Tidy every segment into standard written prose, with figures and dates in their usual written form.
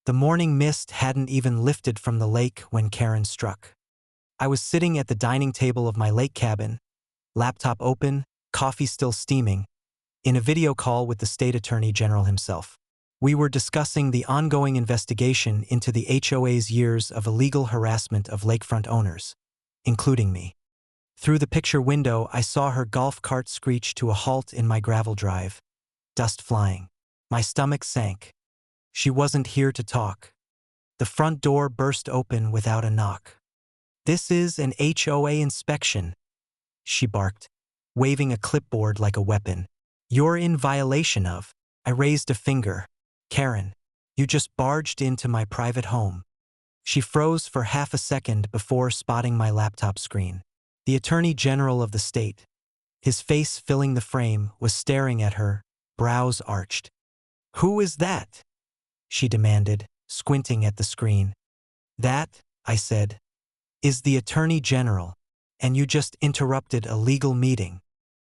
The morning mist hadn't even lifted from the lake when Karen struck. I was sitting at the dining table of my lake cabin, laptop open, coffee still steaming, in a video call with the state attorney general himself. We were discussing the ongoing investigation into the HOA's years of illegal harassment of lakefront owners, including me. Through the picture window, I saw her golf cart screech to a halt in my gravel drive, dust flying. My stomach sank. She wasn't here to talk. The front door burst open without a knock. "This is an HOA inspection," she barked, waving a clipboard like a weapon. "You're in violation of." I raised a finger. "Karen, you just barged into my private home." She froze for half a second before spotting my laptop screen. The Attorney General of the state, his face filling the frame, was staring at her, brows arched. "Who is that?" she demanded, squinting at the screen. "That," I said, "is the Attorney General, and you just interrupted a legal meeting."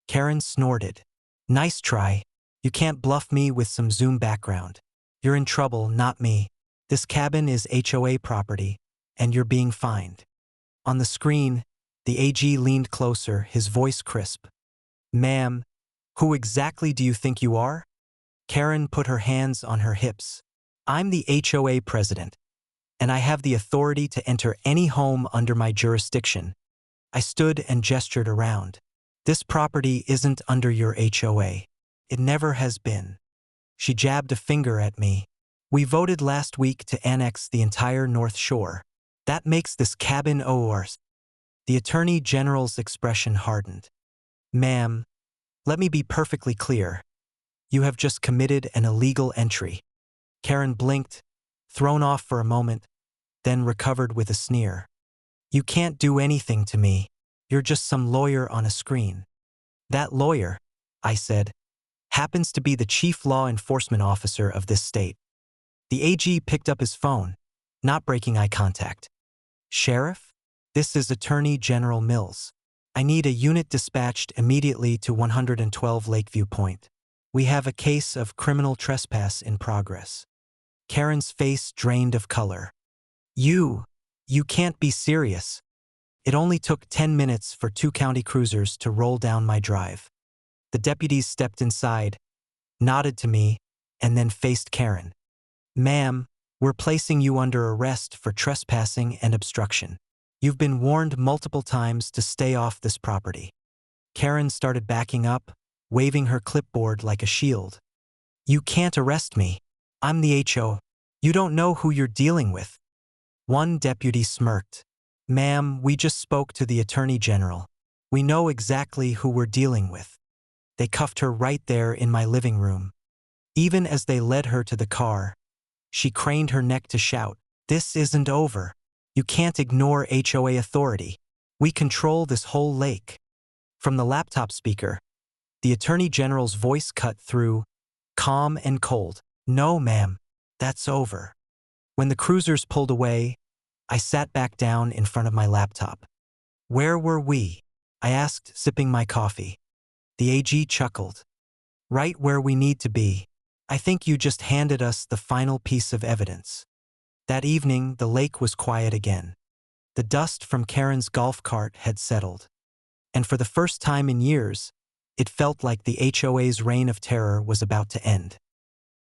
Karen snorted. "Nice try. You can't bluff me with some Zoom background. You're in trouble, not me. This cabin is HOA property, and you're being fined." On the screen, the AG leaned closer, his voice crisp. "Ma'am, who exactly do you think you are?" Karen put her hands on her hips. "I'm the HOA president, and I have the authority to enter any home under my jurisdiction." I stood and gestured around. "This property isn't under your HOA. It never has been." She jabbed a finger at me. "We voted last week to annex the entire North Shore. That makes this cabin ours." The Attorney General's expression hardened. "Ma'am, let me be perfectly clear. You have just committed an illegal entry." Karen blinked, thrown off for a moment, then recovered with a sneer. "You can't do anything to me. You're just some lawyer on a screen." "That lawyer," I said, "happens to be the chief law enforcement officer of this state." The AG picked up his phone, not breaking eye contact. "Sheriff? This is Attorney General Mills. I need a unit dispatched immediately to 112 Lakeview Point. We have a case of criminal trespass in progress." Karen's face drained of color. You can't be serious." It only took 10 minutes for 2 county cruisers to roll down my drive. The deputies stepped inside, nodded to me, and then faced Karen. "Ma'am, we're placing you under arrest for trespassing and obstruction. You've been warned multiple times to stay off this property." Karen started backing up, waving her clipboard like a shield. "You can't arrest me. I'm the HO. You don't know who you're dealing with." One deputy smirked. "Ma'am, we just spoke to the Attorney General. We know exactly who we're dealing with." They cuffed her right there in my living room. Even as they led her to the car, she craned her neck to shout, "This isn't over. You can't ignore HOA authority. We control this whole lake." From the laptop speaker, the Attorney General's voice cut through, calm and cold. "No, ma'am, that's over." When the cruisers pulled away, I sat back down in front of my laptop. "Where were we?" I asked, sipping my coffee. The AG chuckled. "Right where we need to be. I think you just handed us the final piece of evidence." That evening, the lake was quiet again. The dust from Karen's golf cart had settled. And for the first time in years, it felt like the HOA's reign of terror was about to end.